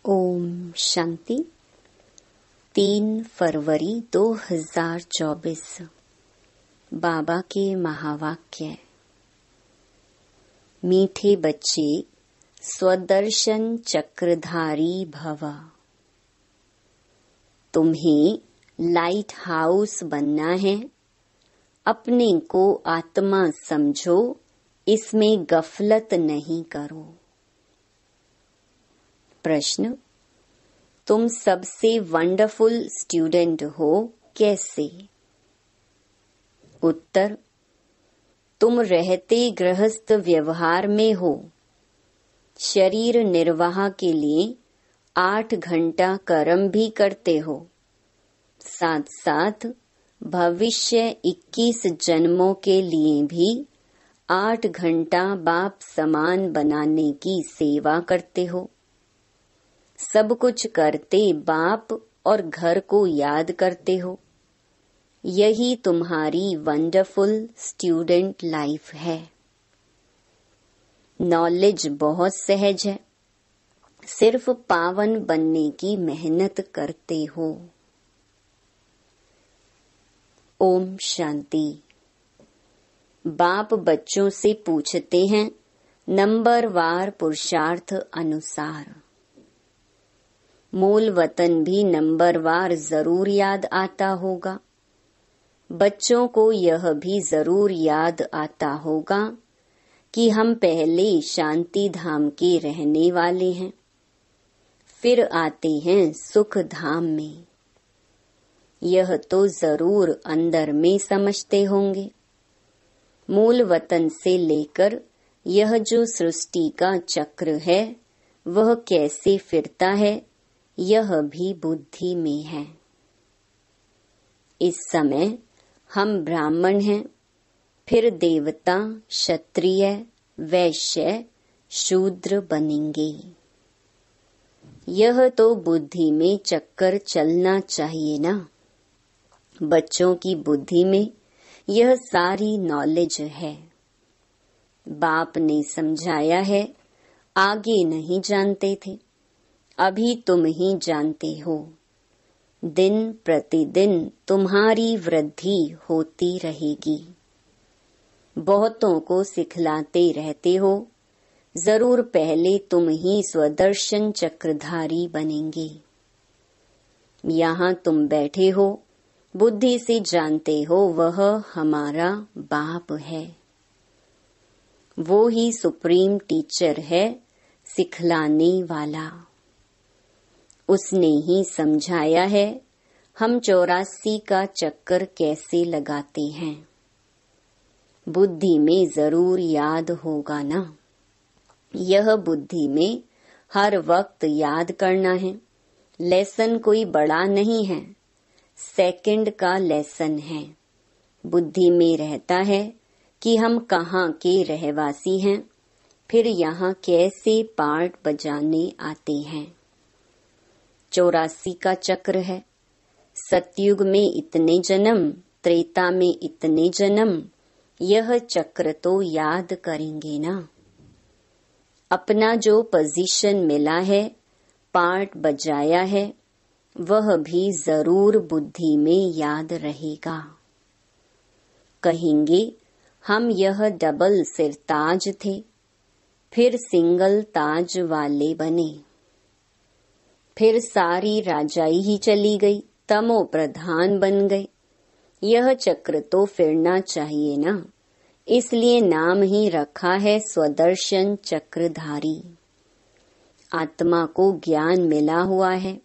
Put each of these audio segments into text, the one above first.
ओम शांति। 3 फरवरी 2024 बाबा के महावाक्य। मीठे बच्चे स्वदर्शन चक्रधारी भव। तुम्हें लाइट हाउस बनना है। अपने को आत्मा समझो, इसमें गफलत नहीं करो। प्रश्न: तुम सबसे वंडरफुल स्टूडेंट हो, कैसे? उत्तर: तुम रहते गृहस्थ व्यवहार में हो। शरीर निर्वाह के लिए 8 घंटा कर्म भी करते हो, साथ साथ भविष्य 21 जन्मों के लिए भी 8 घंटा बाप समान बनाने की सेवा करते हो। सब कुछ करते बाप और घर को याद करते हो। यही तुम्हारी वंडरफुल स्टूडेंट लाइफ है। नॉलेज बहुत सहज है, सिर्फ पावन बनने की मेहनत करते हो। ओम शांति। बाप बच्चों से पूछते हैं नंबरवार पुरुषार्थ अनुसार। मूल वतन भी नंबरवार जरूर याद आता होगा। बच्चों को यह भी जरूर याद आता होगा कि हम पहले शांति धाम के रहने वाले हैं, फिर आते हैं सुख धाम में। यह तो जरूर अंदर में समझते होंगे। मूल वतन से लेकर यह जो सृष्टि का चक्र है, वह कैसे फिरता है, यह भी बुद्धि में है। इस समय हम ब्राह्मण हैं, फिर देवता, क्षत्रिय, वैश्य, शूद्र बनेंगे। यह तो बुद्धि में चक्कर चलना चाहिए ना। बच्चों की बुद्धि में यह सारी नॉलेज है। बाप ने समझाया है, आगे नहीं जानते थे, अभी तुम ही जानते हो। दिन प्रतिदिन तुम्हारी वृद्धि होती रहेगी। बहुतों को सिखलाते रहते हो, जरूर पहले तुम ही स्वदर्शन चक्रधारी बनेंगे। यहाँ तुम बैठे हो, बुद्धि से जानते हो वह हमारा बाप है। वो ही सुप्रीम टीचर है, सिखलाने वाला। उसने ही समझाया है हम 84 का चक्कर कैसे लगाते हैं। बुद्धि में जरूर याद होगा ना। यह बुद्धि में हर वक्त याद करना है। लेसन कोई बड़ा नहीं है, सेकंड का लेसन है। बुद्धि में रहता है कि हम कहाँ के रहवासी हैं, फिर यहाँ कैसे पार्ट बजाने आते हैं। 84 का चक्र है। सतयुग में इतने जन्म, त्रेता में इतने जन्म, यह चक्र तो याद करेंगे ना। अपना जो पोजीशन मिला है, पार्ट बजाया है, वह भी जरूर बुद्धि में याद रहेगा। कहेंगे हम यह डबल सिरताज थे, फिर सिंगल ताज वाले बने। फिर सारी राजाई ही चली गई, तमो प्रधान बन गए। यह चक्र तो फिरना चाहिए ना, इसलिए नाम ही रखा है स्वदर्शन चक्रधारी। आत्मा को ज्ञान मिला हुआ है,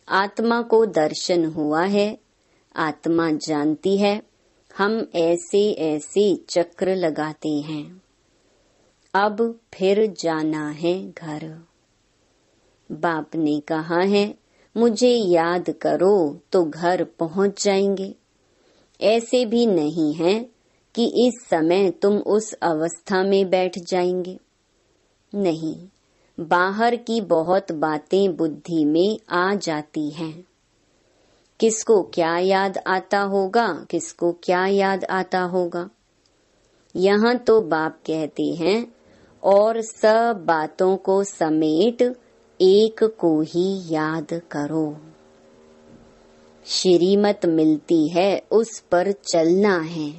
आत्मा को दर्शन हुआ है। आत्मा जानती है हम ऐसे ऐसे चक्र लगाते हैं। अब फिर जाना है घर। बाप ने कहा है मुझे याद करो तो घर पहुंच जाएंगे। ऐसे भी नहीं है कि इस समय तुम उस अवस्था में बैठ जाएंगे। नहीं, बाहर की बहुत बातें बुद्धि में आ जाती हैं। किसको क्या याद आता होगा, किसको क्या याद आता होगा। यहाँ तो बाप कहते हैं और सब बातों को समेट एक को ही याद करो। श्रीमत मिलती है उस पर चलना है।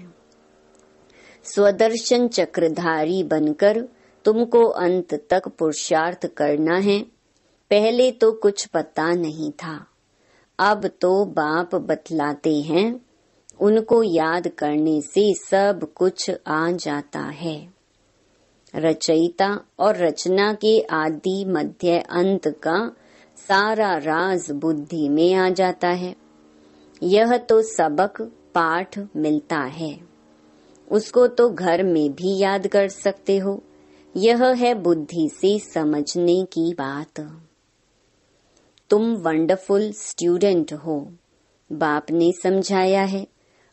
स्वदर्शन चक्रधारी बनकर तुमको अंत तक पुरुषार्थ करना है। पहले तो कुछ पता नहीं था, अब तो बाप बतलाते हैं। उनको याद करने से सब कुछ आ जाता है। रचयिता और रचना के आदि मध्य अंत का सारा राज बुद्धि में आ जाता है। यह तो सबक पाठ मिलता है, उसको तो घर में भी याद कर सकते हो। यह है बुद्धि से समझने की बात। तुम वंडरफुल स्टूडेंट हो। बाप ने समझाया है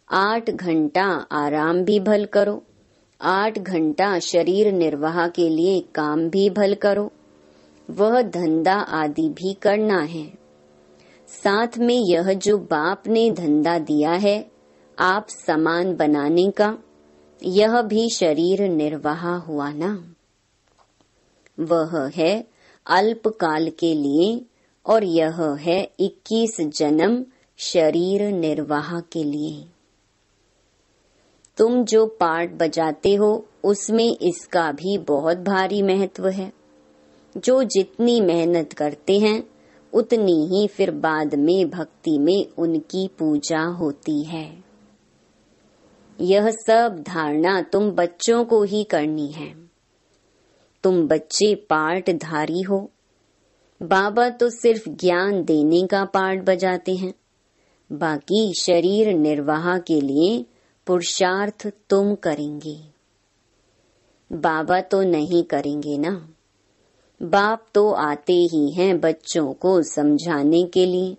8 घंटा आराम भी भल करो, 8 घंटा शरीर निर्वाह के लिए काम भी भल करो। वह धंधा आदि भी करना है। साथ में यह जो बाप ने धंधा दिया है आप समान बनाने का, यह भी शरीर निर्वाह हुआ ना। वह है अल्पकाल के लिए और यह है 21 जन्म शरीर निर्वाह के लिए। तुम जो पार्ट बजाते हो उसमें इसका भी बहुत भारी महत्व है। जो जितनी मेहनत करते हैं उतनी ही फिर बाद में भक्ति में उनकी पूजा होती है। यह सब धारणा तुम बच्चों को ही करनी है। तुम बच्चे पार्टधारी हो। बाबा तो सिर्फ ज्ञान देने का पार्ट बजाते हैं, बाकी शरीर निर्वाह के लिए पुरुषार्थ तुम करेंगे। बाबा तो नहीं करेंगे ना। बाप तो आते ही हैं बच्चों को समझाने के लिए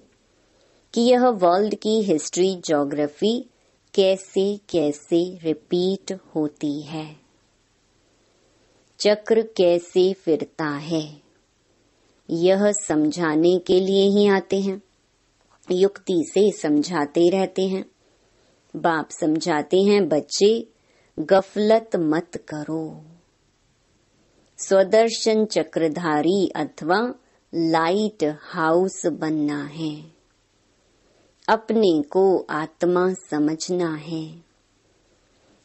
कि यह वर्ल्ड की हिस्ट्री ज्योग्राफी कैसे कैसे रिपीट होती है, चक्र कैसे फिरता है, यह समझाने के लिए ही आते हैं। युक्ति से समझाते रहते हैं। बाप समझाते हैं बच्चे गफलत मत करो। स्वदर्शन चक्रधारी अथवा लाइट हाउस बनना है। अपने को आत्मा समझना है।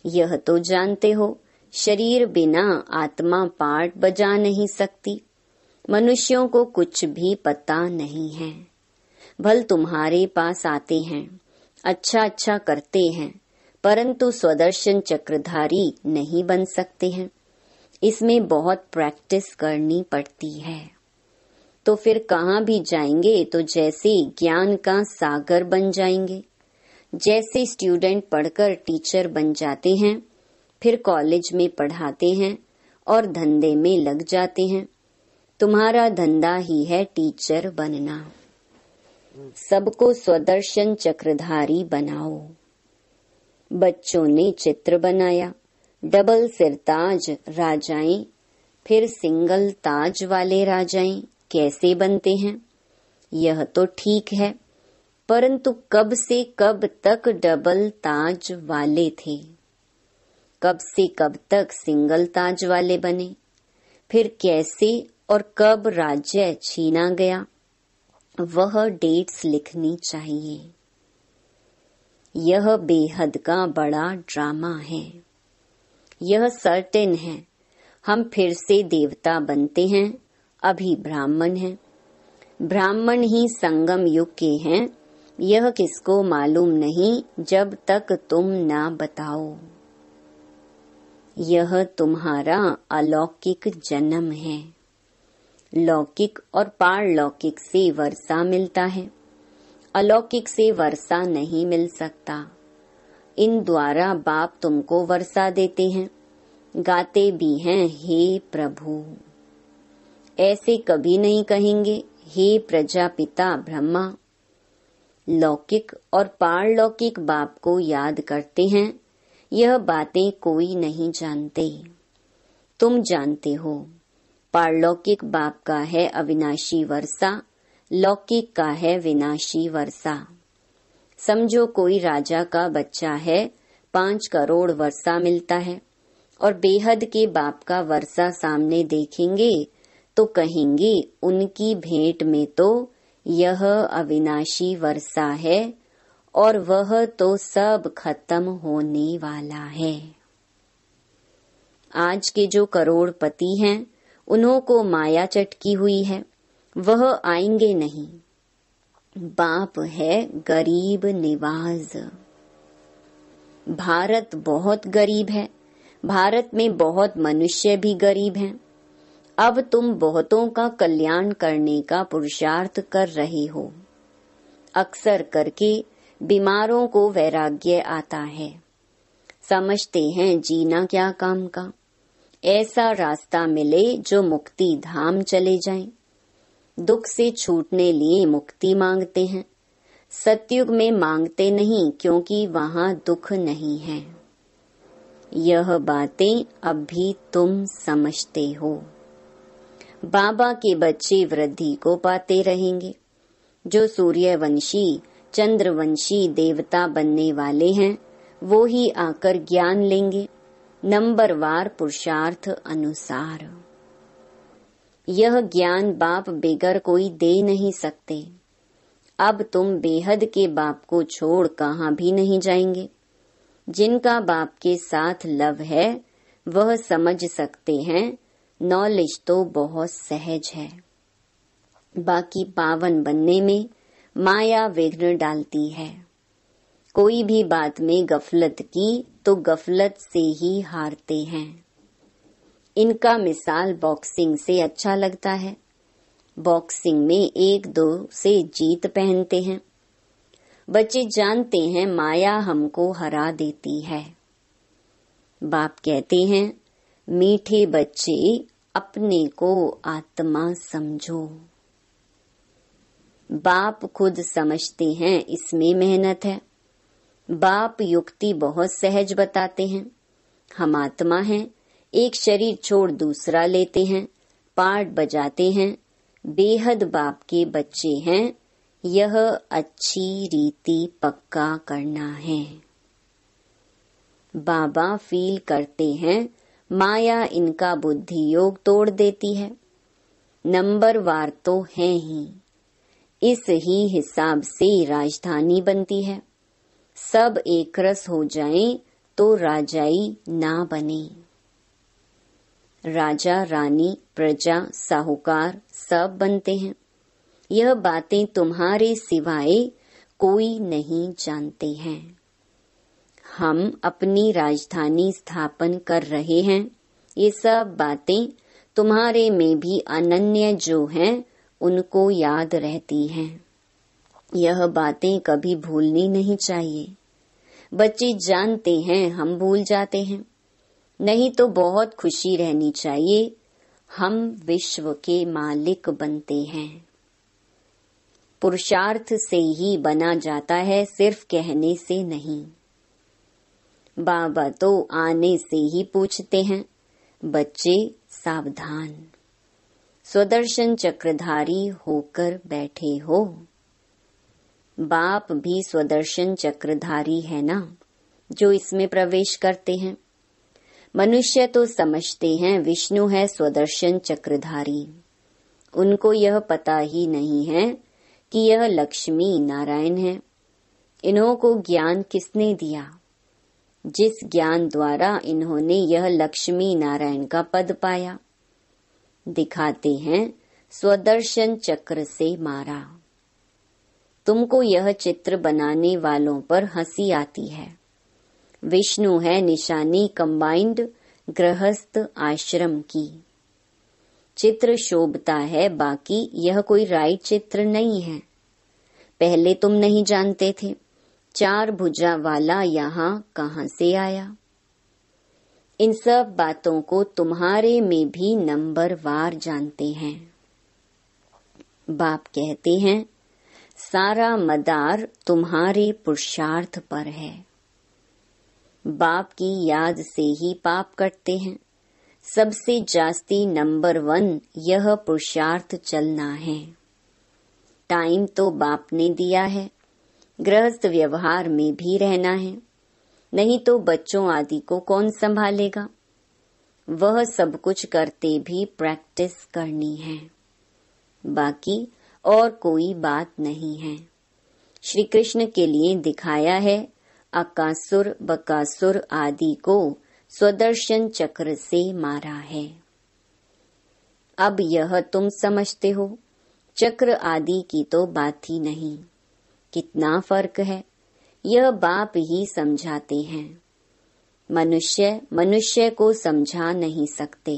यह तो जानते हो शरीर बिना आत्मा पार्ट बजा नहीं सकती। मनुष्यों को कुछ भी पता नहीं है। भल तुम्हारे पास आते हैं, अच्छा अच्छा करते हैं, परंतु स्वदर्शन चक्रधारी नहीं बन सकते हैं। इसमें बहुत प्रैक्टिस करनी पड़ती है। तो फिर कहाँ भी जाएंगे तो जैसे ज्ञान का सागर बन जाएंगे। जैसे स्टूडेंट पढ़कर टीचर बन जाते हैं, फिर कॉलेज में पढ़ाते हैं और धंधे में लग जाते हैं। तुम्हारा धंधा ही है टीचर बनना। सबको स्वदर्शन चक्रधारी बनाओ। बच्चों ने चित्र बनाया, डबल सिरताज राजाएं, फिर सिंगल ताज वाले राजाएं कैसे बनते हैं। यह तो ठीक है, परंतु कब से कब तक डबल ताज वाले थे, कब से कब तक सिंगल ताज वाले बने, फिर कैसे और कब राज्य छीना गया, वह डेट्स लिखनी चाहिए। यह बेहद का बड़ा ड्रामा है। यह सर्टेन है हम फिर से देवता बनते हैं, अभी ब्राह्मण हैं। ब्राह्मण ही संगम युग के हैं, यह किसको मालूम नहीं जब तक तुम ना बताओ। यह तुम्हारा अलौकिक जन्म है। लौकिक और पारलौकिक से वर्षा मिलता है, अलौकिक से वर्षा नहीं मिल सकता। इन द्वारा बाप तुमको वर्षा देते हैं, गाते भी हैं हे प्रभु। ऐसे कभी नहीं कहेंगे हे प्रजापिता ब्रह्मा। लौकिक और पारलौकिक बाप को याद करते हैं। यह बातें कोई नहीं जानते, तुम जानते हो। पारलौकिक बाप का है अविनाशी वर्षा, लौकिक का है विनाशी वर्षा। समझो कोई राजा का बच्चा है, 5 करोड़ वर्षा मिलता है, और बेहद के बाप का वर्षा सामने देखेंगे तो कहेंगे उनकी भेंट में तो यह अविनाशी वर्षा है और वह तो सब खत्म होने वाला है। आज के जो करोड़पति हैं उन्हों को माया चटकी हुई है, वह आएंगे नहीं। बाप है गरीब निवाज। भारत बहुत गरीब है, भारत में बहुत मनुष्य भी गरीब हैं। अब तुम बहुतों का कल्याण करने का पुरुषार्थ कर रहे हो। अक्सर करके बीमारों को वैराग्य आता है, समझते हैं जीना क्या काम का। ऐसा रास्ता मिले जो मुक्ति धाम चले जाएं। दुख से छूटने लिए मुक्ति मांगते हैं। सतयुग में मांगते नहीं, क्योंकि वहाँ दुख नहीं है। यह बातें अभी तुम समझते हो। बाबा के बच्चे वृद्धि को पाते रहेंगे। जो सूर्यवंशी चंद्रवंशी देवता बनने वाले हैं वो ही आकर ज्ञान लेंगे, नंबरवार पुरुषार्थ अनुसार। यह ज्ञान बाप बेगर कोई दे नहीं सकते। अब तुम बेहद के बाप को छोड़ कहाँ भी नहीं जाएंगे। जिनका बाप के साथ लव है वह समझ सकते हैं, नॉलेज तो बहुत सहज है। बाकी पावन बनने में माया विघ्न डालती है। कोई भी बात में गफलत की तो गफलत से ही हारते हैं। इनका मिसाल बॉक्सिंग से अच्छा लगता है। बॉक्सिंग में 1-2 से जीत पहनते हैं। बच्चे जानते हैं माया हमको हरा देती है। बाप कहते हैं, मीठे बच्चे अपने को आत्मा समझो। बाप खुद समझते हैं इसमें मेहनत है। बाप युक्ति बहुत सहज बताते हैं। हम आत्मा हैं, एक शरीर छोड़ दूसरा लेते हैं, पार्ट बजाते हैं, बेहद बाप के बच्चे हैं। यह अच्छी रीति पक्का करना है। बाबा फील करते हैं माया इनका बुद्धि योग तोड़ देती है। नंबरवार तो है ही। इस ही हिसाब से राजधानी बनती है। सब एक रस हो जाएं तो राजाई ना बने। राजा रानी प्रजा साहूकार सब बनते हैं। यह बातें तुम्हारे सिवाय कोई नहीं जानते हैं। हम अपनी राजधानी स्थापन कर रहे हैं। ये सब बातें तुम्हारे में भी अनन्य जो हैं उनको याद रहती हैं। यह बातें कभी भूलनी नहीं चाहिए। बच्चे जानते हैं हम भूल जाते हैं, नहीं तो बहुत खुशी रहनी चाहिए। हम विश्व के मालिक बनते हैं। पुरुषार्थ से ही बना जाता है, सिर्फ कहने से नहीं। बाबा तो आने से ही पूछते हैं, बच्चे सावधान, स्वदर्शन चक्रधारी होकर बैठे हो। बाप भी स्वदर्शन चक्रधारी है ना, जो इसमें प्रवेश करते हैं। मनुष्य तो समझते हैं विष्णु है स्वदर्शन चक्रधारी। उनको यह पता ही नहीं है कि यह लक्ष्मी नारायण है। इन्हों को ज्ञान किसने दिया? जिस ज्ञान द्वारा इन्होंने यह लक्ष्मी नारायण का पद पाया। दिखाते हैं स्वदर्शन चक्र से मारा। तुमको यह चित्र बनाने वालों पर हंसी आती है। विष्णु है निशानी कंबाइंड गृहस्थ आश्रम की। चित्र शोभता है, बाकी यह कोई राइट चित्र नहीं है। पहले तुम नहीं जानते थे 4 भुजा वाला यहाँ कहाँ से आया। इन सब बातों को तुम्हारे में भी नंबरवार जानते हैं। बाप कहते हैं सारा मदार तुम्हारे पुरुषार्थ पर है। बाप की याद से ही पाप कटते हैं। सबसे जास्ती नंबर 1 यह पुरुषार्थ चलना है। टाइम तो बाप ने दिया है, गृहस्थ व्यवहार में भी रहना है, नहीं तो बच्चों आदि को कौन संभालेगा। वह सब कुछ करते भी प्रैक्टिस करनी है, बाकी और कोई बात नहीं है। श्री कृष्ण के लिए दिखाया है, अकासुर बकासुर आदि को स्वदर्शन चक्र से मारा है। अब यह तुम समझते हो, चक्र आदि की तो बात ही नहीं। कितना फर्क है, यह बाप ही समझाते हैं। मनुष्य को समझा नहीं सकते,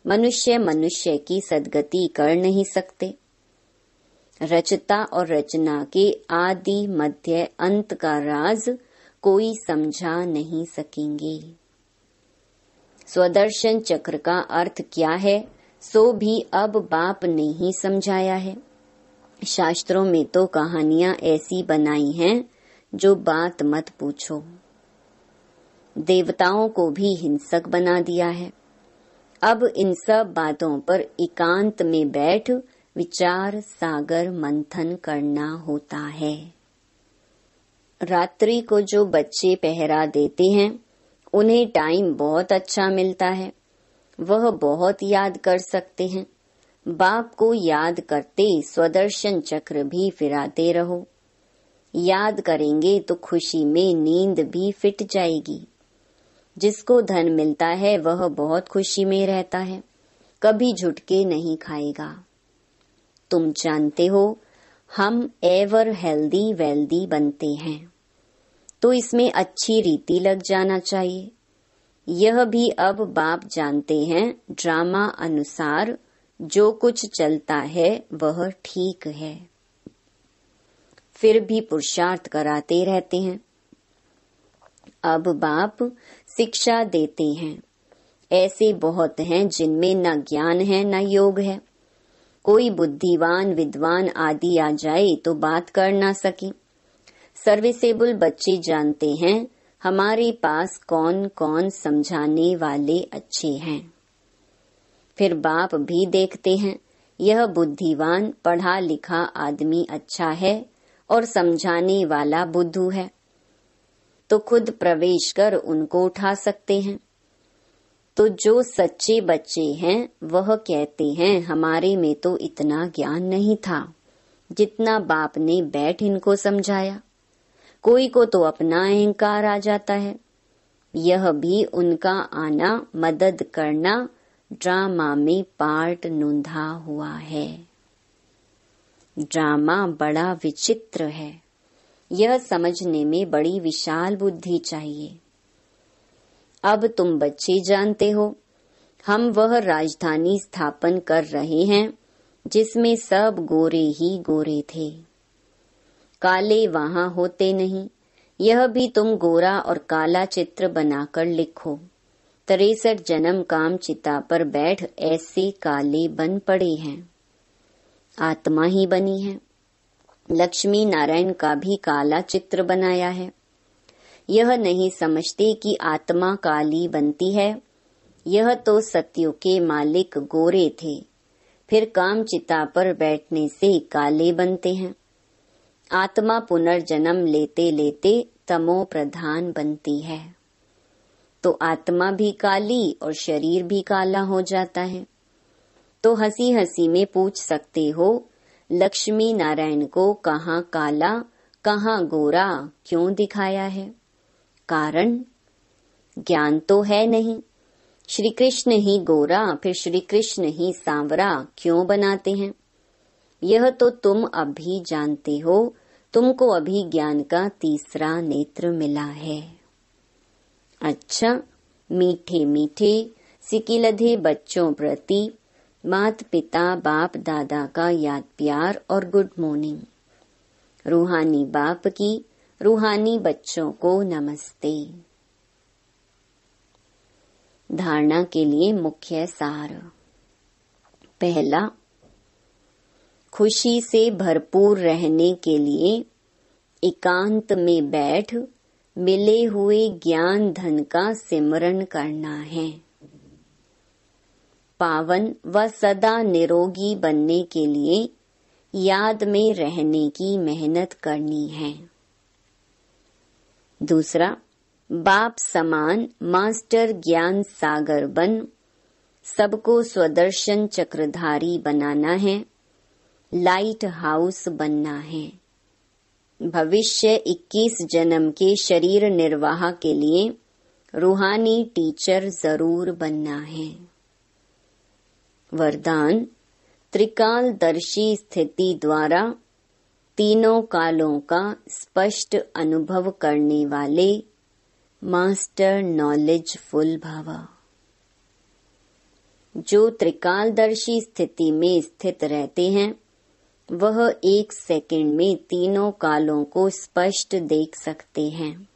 मनुष्य की सद्गति कर नहीं सकते। रचता और रचना के आदि मध्य अंत का राज कोई समझा नहीं सकेंगे। स्वदर्शन चक्र का अर्थ क्या है, सो भी अब बाप ने ही समझाया है। शास्त्रों में तो कहानियां ऐसी बनाई हैं जो बात मत पूछो। देवताओं को भी हिंसक बना दिया है। अब इन सब बातों पर एकांत में बैठ विचार सागर मंथन करना होता है। रात्रि को जो बच्चे पहरा देते हैं, उन्हें टाइम बहुत अच्छा मिलता है, वह बहुत याद कर सकते हैं। बाप को याद करते स्वदर्शन चक्र भी फिराते रहो। याद करेंगे तो खुशी में नींद भी फिट जाएगी। जिसको धन मिलता है वह बहुत खुशी में रहता है, कभी झुटके नहीं खाएगा। तुम जानते हो, हम एवर हेल्दी वेल्दी बनते हैं, तो इसमें अच्छी रीति लग जाना चाहिए। यह भी अब बाप जानते हैं, ड्रामा अनुसार जो कुछ चलता है वह ठीक है, फिर भी पुरुषार्थ कराते रहते हैं। अब बाप शिक्षा देते हैं। ऐसे बहुत हैं जिनमें न ज्ञान है न योग है। कोई बुद्धिवान विद्वान आदि आ जाए तो बात कर ना सके। सर्विसेबल बच्चे जानते हैं हमारे पास कौन कौन समझाने वाले अच्छे हैं। फिर बाप भी देखते हैं, यह बुद्धिवान पढ़ा लिखा आदमी अच्छा है और समझाने वाला बुद्धू है, तो खुद प्रवेश कर उनको उठा सकते हैं। तो जो सच्चे बच्चे हैं वह कहते हैं, हमारे में तो इतना ज्ञान नहीं था जितना बाप ने बैठ इनको समझाया। कोई को तो अपना अहंकार आ जाता है। यह भी उनका आना मदद करना ड्रामा में पार्ट नूंधा हुआ है। ड्रामा बड़ा विचित्र है, यह समझने में बड़ी विशाल बुद्धि चाहिए। अब तुम बच्चे जानते हो, हम वह राजधानी स्थापन कर रहे हैं जिसमें सब गोरे ही गोरे थे, काले वहां होते नहीं। यह भी तुम गोरा और काला चित्र बनाकर लिखो। 63 जन्म काम चिता पर बैठ ऐसे काले बन पड़े हैं, आत्मा ही बनी है। लक्ष्मी नारायण का भी काला चित्र बनाया है। यह नहीं समझते कि आत्मा काली बनती है। यह तो सत्यों के मालिक गोरे थे, फिर काम चिता पर बैठने से काले बनते हैं। आत्मा पुनर्जन्म लेते लेते तमो प्रधान बनती है, तो आत्मा भी काली और शरीर भी काला हो जाता है। तो हंसी हंसी में पूछ सकते हो, लक्ष्मी नारायण को कहाँ काला कहाँ गोरा क्यों दिखाया है? कारण ज्ञान तो है नहीं। श्री कृष्ण ही गोरा फिर श्री कृष्ण ही सांवरा क्यों बनाते हैं? यह तो तुम अभी जानते हो, तुमको अभी ज्ञान का तीसरा नेत्र मिला है। अच्छा, मीठे मीठे सिकिलधे बच्चों प्रति माता पिता बाप दादा का याद प्यार और गुड मॉर्निंग। रूहानी बाप की रूहानी बच्चों को नमस्ते। धारणा के लिए मुख्य सार। पहला, खुशी से भरपूर रहने के लिए एकांत में बैठ मिले हुए ज्ञान धन का सिमरन करना है। पावन व सदा निरोगी बनने के लिए याद में रहने की मेहनत करनी है। दूसरा, बाप समान मास्टर ज्ञान सागर बन सबको स्वदर्शन चक्रधारी बनाना है, लाइट हाउस बनना है। भविष्य 21 जन्म के शरीर निर्वाह के लिए रूहानी टीचर जरूर बनना है। वरदान त्रिकालदर्शी स्थिति द्वारा तीनों कालों का स्पष्ट अनुभव करने वाले मास्टर नॉलेजफुल भव। जो त्रिकालदर्शी स्थिति में स्थित रहते हैं वह 1 सेकंड में तीनों कालों को स्पष्ट देख सकते हैं।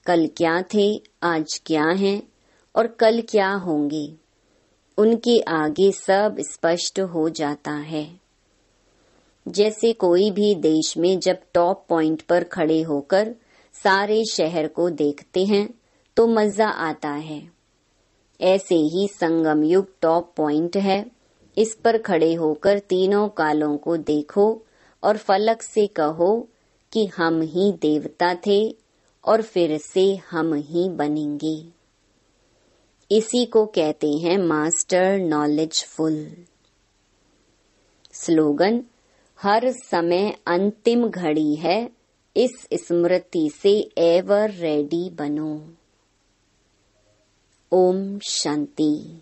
कल क्या थे, आज क्या हैं और कल क्या होंगे, उनके आगे सब स्पष्ट हो जाता है। जैसे कोई भी देश में जब टॉप पॉइंट पर खड़े होकर सारे शहर को देखते हैं तो मजा आता है। ऐसे ही संगम युग टॉप पॉइंट है। इस पर खड़े होकर तीनों कालों को देखो और फलक से कहो कि हम ही देवता थे और फिर से हम ही बनेंगे। इसी को कहते हैं मास्टर नॉलेजफुल। स्लोगन हर समय अंतिम घड़ी है, इस स्मृति से एवर रेडी बनो। ओम शांति।